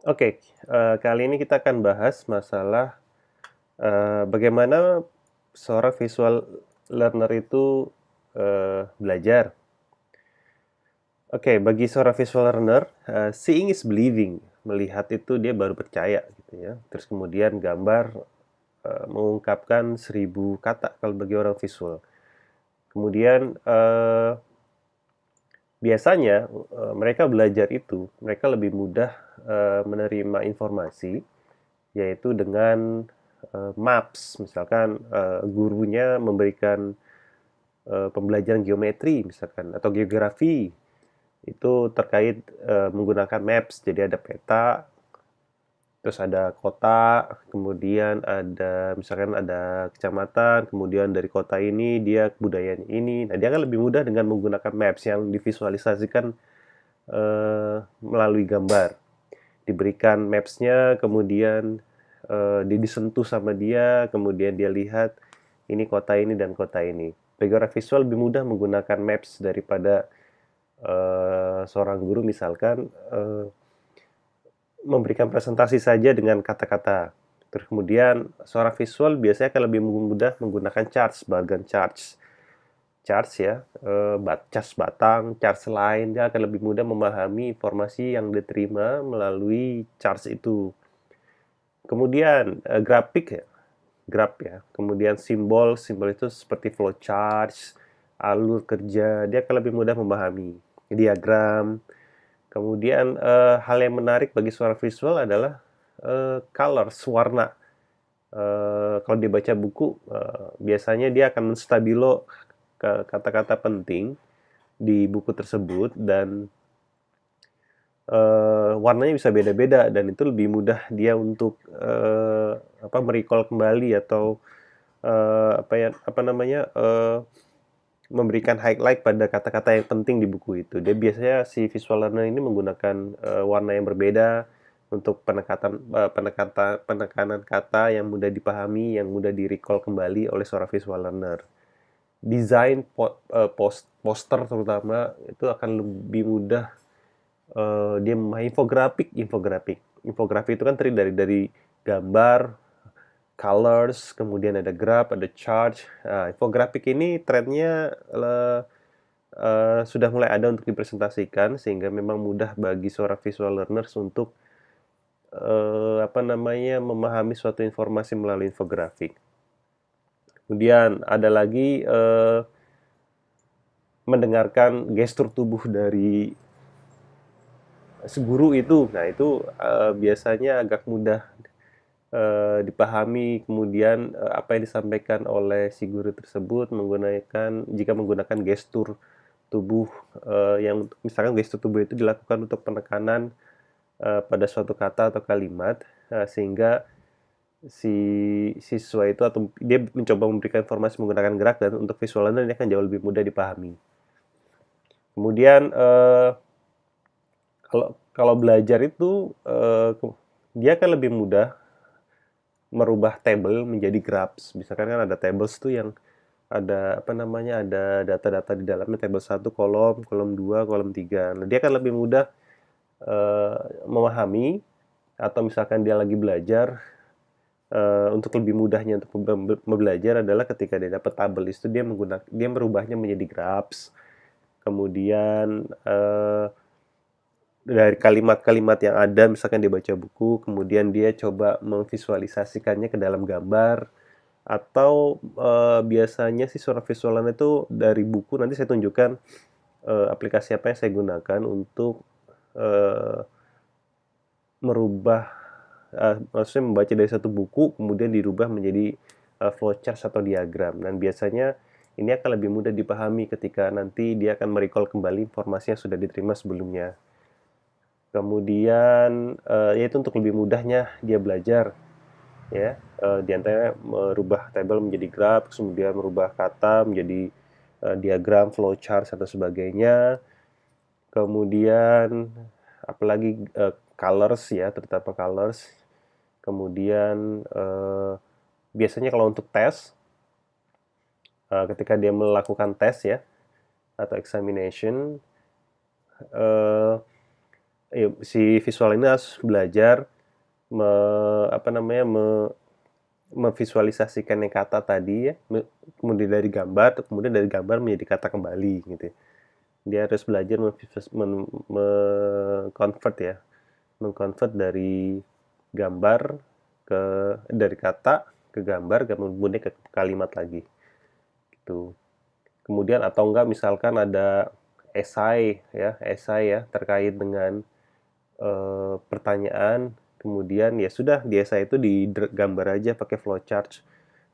Oke, kali ini kita akan bahas masalah bagaimana seorang visual learner itu belajar. Oke, bagi seorang visual learner, seeing is believing. Melihat itu dia baru percaya, gitu ya. Terus kemudian gambar mengungkapkan 1000 kata kalau bagi orang visual. Kemudian biasanya mereka belajar itu, mereka lebih mudah menerima informasi yaitu dengan maps, misalkan gurunya memberikan pembelajaran geometri misalkan atau geografi itu terkait menggunakan maps. Jadi ada peta, terus ada kota, kemudian ada misalkan ada kecamatan, kemudian dari kota ini dia budayanya ini. Nah, dia akan lebih mudah dengan menggunakan maps yang divisualisasikan melalui gambar. Diberikan maps-nya, kemudian dia disentuh sama dia, kemudian dia lihat ini kota ini dan kota ini. Bagi orang visual lebih mudah menggunakan maps daripada seorang guru misalkan memberikan presentasi saja dengan kata-kata. Terus kemudian seorang visual biasanya akan lebih mudah menggunakan charts, bagan charts. Charts ya, charts batang, charts lain, dia akan lebih mudah memahami informasi yang diterima melalui charts itu. Kemudian grafik ya, graf ya. Kemudian simbol, simbol itu seperti flowcharts, alur kerja, dia akan lebih mudah memahami. Diagram. Kemudian hal yang menarik bagi suara visual adalah colors, warna. Kalau dibaca buku, biasanya dia akan menstabilo kata-kata penting di buku tersebut dan warnanya bisa beda-beda dan itu lebih mudah dia untuk merecall kembali atau memberikan highlight pada kata-kata yang penting di buku itu. Dia biasanya si visual learner ini menggunakan warna yang berbeda untuk penekanan kata yang mudah dipahami, yang mudah di-recall kembali oleh seorang visual learner. Desain poster terutama itu akan lebih mudah dia memahami infografik. Infografik itu kan terdiri dari gambar, colors, kemudian ada graph, ada chart. Nah, infografik ini trennya sudah mulai ada untuk dipresentasikan sehingga memang mudah bagi seorang visual learners untuk memahami suatu informasi melalui infografik. Kemudian ada lagi mendengarkan gestur tubuh dari si guru itu. Nah, itu biasanya agak mudah dipahami kemudian apa yang disampaikan oleh si guru tersebut jika menggunakan gestur tubuh yang misalkan gestur tubuh itu dilakukan untuk penekanan pada suatu kata atau kalimat sehingga si siswa itu atau dia mencoba memberikan informasi menggunakan gerak dan untuk visual learner ini akan jauh lebih mudah dipahami. Kemudian kalau kalau belajar itu dia akan lebih mudah merubah table menjadi graphs. Misalkan kan ada tables tuh yang ada ada data-data di dalamnya, table 1 kolom, kolom 2, kolom 3. Nah, dia akan lebih mudah memahami atau misalkan dia lagi belajar untuk lebih mudahnya untuk belajar adalah ketika dia dapat tabel itu dia merubahnya menjadi graphs. Kemudian dari kalimat-kalimat yang ada misalkan dia baca buku, kemudian dia coba memvisualisasikannya ke dalam gambar atau biasanya sih seorang visualan itu dari buku nanti saya tunjukkan aplikasi apa yang saya gunakan untuk uh, merubah maksudnya membaca dari satu buku kemudian dirubah menjadi flowchart atau diagram dan biasanya ini akan lebih mudah dipahami ketika nanti dia akan merecall kembali informasi yang sudah diterima sebelumnya. Kemudian yaitu untuk lebih mudahnya dia belajar ya di antaranya merubah table menjadi graph, kemudian merubah kata menjadi diagram, flowchart atau sebagainya. Kemudian apalagi colors ya, terutama colors. Kemudian biasanya kalau untuk tes ketika dia melakukan tes ya atau examination si visual ini harus belajar memvisualisasikan yang kata tadi ya, kemudian dari gambar, kemudian dari gambar menjadi kata kembali gitu ya. Dia harus belajar mengconvert ya, mengconvert dari gambar dari kata ke gambar, kemudian ke kalimat lagi gitu. Kemudian atau enggak misalkan ada esai ya terkait dengan pertanyaan, kemudian ya sudah di esai itu digambar aja pakai flowchart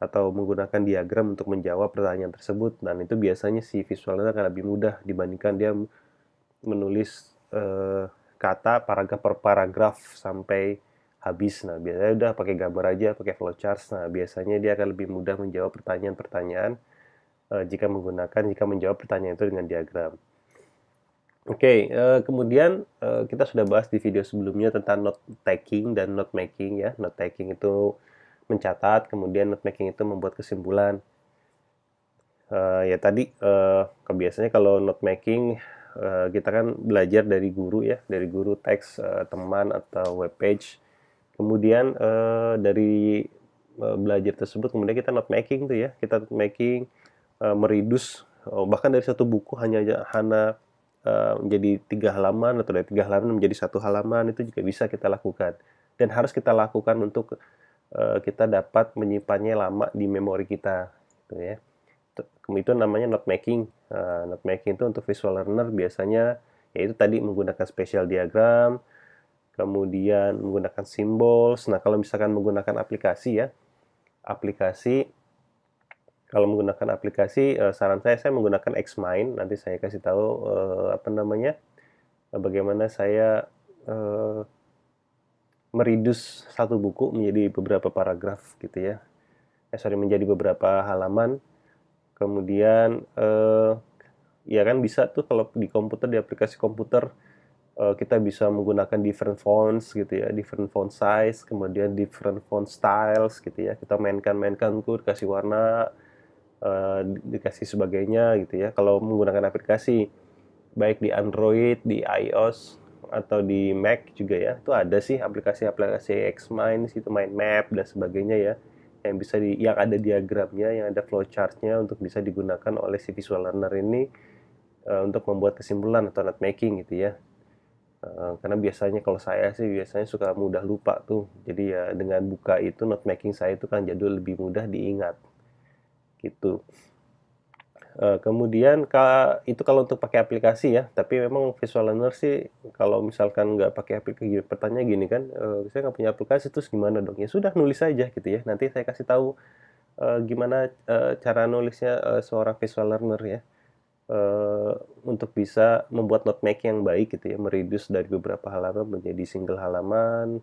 atau menggunakan diagram untuk menjawab pertanyaan tersebut. Dan itu biasanya si visualnya akan lebih mudah dibandingkan dia menulis kata paragraf per paragraf sampai habis. Nah, biasanya udah pakai gambar aja, pakai flowchart. Nah, biasanya dia akan lebih mudah menjawab pertanyaan-pertanyaan jika menjawab pertanyaan itu dengan diagram. Oke, kemudian kita sudah bahas di video sebelumnya tentang note taking dan note making ya. Note taking itu mencatat, kemudian note making itu membuat kesimpulan. Ya tadi biasanya kalau note making kita kan belajar dari guru ya, dari guru teks teman atau web page. Kemudian dari belajar tersebut kemudian kita note making tuh ya, kita note making meridus bahkan dari satu buku hanya menjadi 3 halaman atau dari 3 halaman menjadi 1 halaman, itu juga bisa kita lakukan dan harus kita lakukan untuk kita dapat menyimpannya lama di memori kita gitu ya. Itu namanya note making. Note making itu untuk visual learner biasanya yaitu tadi menggunakan spatial diagram, kemudian menggunakan symbols. Nah, kalau misalkan menggunakan aplikasi ya, kalau menggunakan aplikasi, saran saya menggunakan Xmind. Nanti saya kasih tahu bagaimana saya meridus satu buku menjadi beberapa paragraf gitu ya. Menjadi beberapa halaman. Kemudian ya kan bisa tuh kalau di komputer, di aplikasi komputer kita bisa menggunakan different fonts gitu ya, different font size, kemudian different font styles gitu ya. Kita mainkan tuh, dikasih warna, dikasih sebagainya gitu ya. Kalau menggunakan aplikasi baik di Android, di iOS atau di Mac juga ya, itu ada sih aplikasi-aplikasi Xmind, itu mind map dan sebagainya ya, yang ada diagramnya, yang ada flowchartnya untuk bisa digunakan oleh si visual learner ini untuk membuat kesimpulan atau note making gitu ya. Karena biasanya kalau saya sih biasanya suka mudah lupa tuh, jadi ya dengan buka itu note making saya itu kan jadi lebih mudah diingat gitu. Kemudian itu kalau untuk pakai aplikasi ya, tapi memang visual learner sih kalau misalkan nggak pakai aplikasi, pertanyaan gini kan, saya nggak punya aplikasi terus gimana dong? Ya sudah nulis aja gitu ya, nanti saya kasih tahu gimana cara nulisnya seorang visual learner ya, untuk bisa membuat note making yang baik gitu ya, mereduce dari beberapa halaman menjadi single halaman,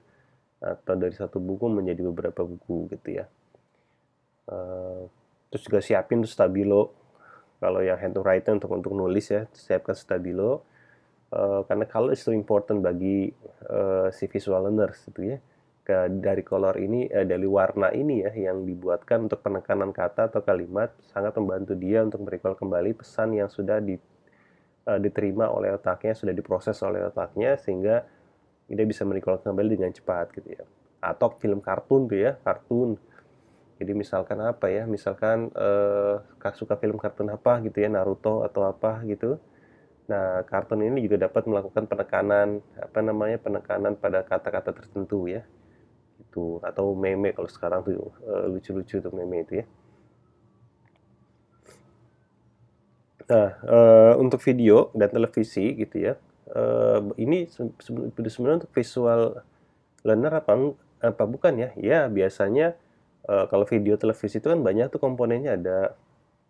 atau dari satu buku menjadi beberapa buku gitu ya. Terus juga siapin tuh stabilo. Kalau yang hand to writing untuk nulis ya, siapkan stabilo. Karena color is so important bagi si visual learners gitu ya. Dari dari warna ini ya yang dibuatkan untuk penekanan kata atau kalimat sangat membantu dia untuk merecall kembali pesan yang sudah diterima oleh otaknya, sudah diproses oleh otaknya sehingga dia bisa merecall kembali dengan cepat gitu ya. Atau film kartun tuh ya, kartun. Jadi misalkan apa ya, misalkan suka film kartun apa gitu ya, Naruto atau apa gitu. Nah, kartun ini juga dapat melakukan penekanan pada kata-kata tertentu ya. Itu atau meme kalau sekarang tuh lucu-lucu tuh meme itu ya. Nah, untuk video dan televisi gitu ya. Ini sebenarnya untuk visual learner apa bukan ya? Ya, biasanya kalau video televisi itu kan banyak tuh komponennya,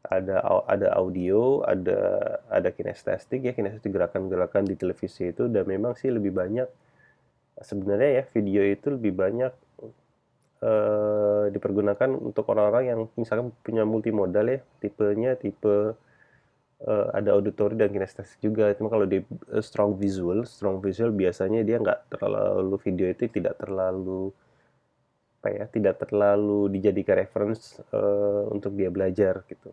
ada audio, ada kinestetik ya, kinestetik gerakan-gerakan di televisi itu, dan memang sih lebih banyak sebenarnya ya, video itu lebih banyak dipergunakan untuk orang-orang yang misalkan punya multimodal ya, tipe ada auditory dan kinestetik juga. Cuma kalau di strong visual biasanya dia nggak terlalu, video itu tidak terlalu dijadikan reference untuk dia belajar gitu.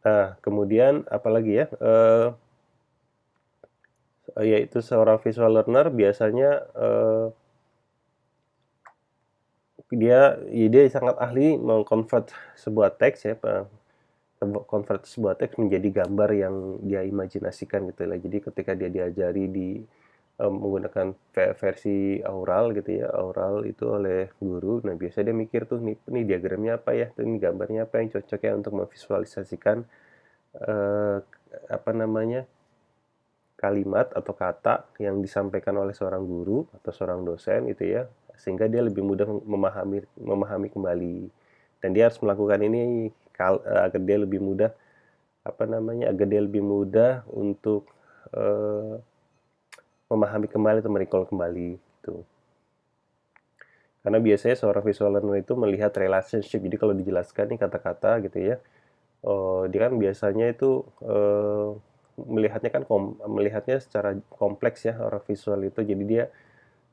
Nah, kemudian apalagi ya? yaitu seorang visual learner biasanya dia sangat ahli mengkonvert sebuah teks ya, convert sebuah teks menjadi gambar yang dia imajinasikan gitu lah. Jadi ketika dia diajari menggunakan versi aural gitu ya, aural itu oleh guru. Nah, biasanya dia mikir tuh nih diagramnya apa ya, tuh ini gambarnya apa yang cocok ya untuk memvisualisasikan eh, apa namanya kalimat atau kata yang disampaikan oleh seorang guru atau seorang dosen itu ya, sehingga dia lebih mudah memahami kembali. Dan dia harus melakukan ini agar dia lebih mudah agar dia lebih mudah untuk eh, memahami kembali atau merecall kembali gitu. Karena biasanya seorang visual learner itu melihat relationship. Jadi kalau dijelaskan nih kata-kata gitu ya, dia kan biasanya itu melihatnya kan melihatnya secara kompleks ya orang visual itu. Jadi dia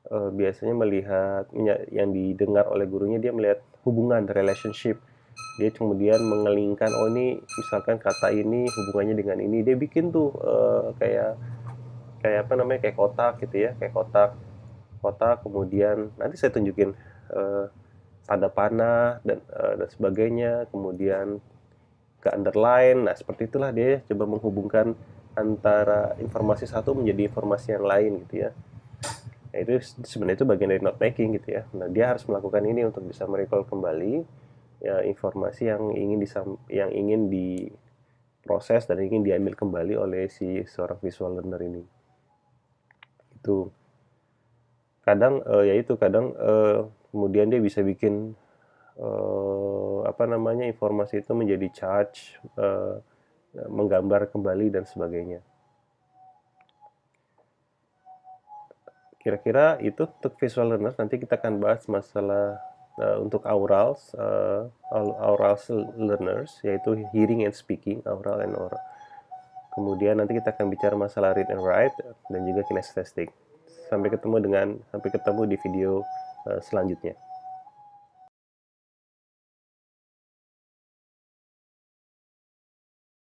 biasanya melihat yang didengar oleh gurunya, dia melihat hubungan relationship. Dia kemudian mengelingkan, oh ini misalkan kata ini hubungannya dengan ini, dia bikin tuh kayak kayak apa namanya kayak kotak gitu ya, kayak kotak kotak kemudian nanti saya tunjukin eh, tanda panah dan sebagainya, kemudian ke underline. Nah, seperti itulah dia coba menghubungkan antara informasi satu menjadi informasi yang lain gitu ya. Nah, itu sebenarnya itu bagian dari note making gitu ya. Nah, dia harus melakukan ini untuk bisa merecall kembali ya informasi yang ingin diproses dan ingin diambil kembali oleh si seorang visual learner ini. Itu kadang kemudian dia bisa bikin informasi itu menjadi charge, menggambar kembali dan sebagainya. Kira-kira itu untuk visual learners. Nanti kita akan bahas masalah untuk aural learners, yaitu hearing and speaking, aural and oral. Kemudian nanti kita akan bicara masalah read and write dan juga kinesthetic. Sampai ketemu di video selanjutnya.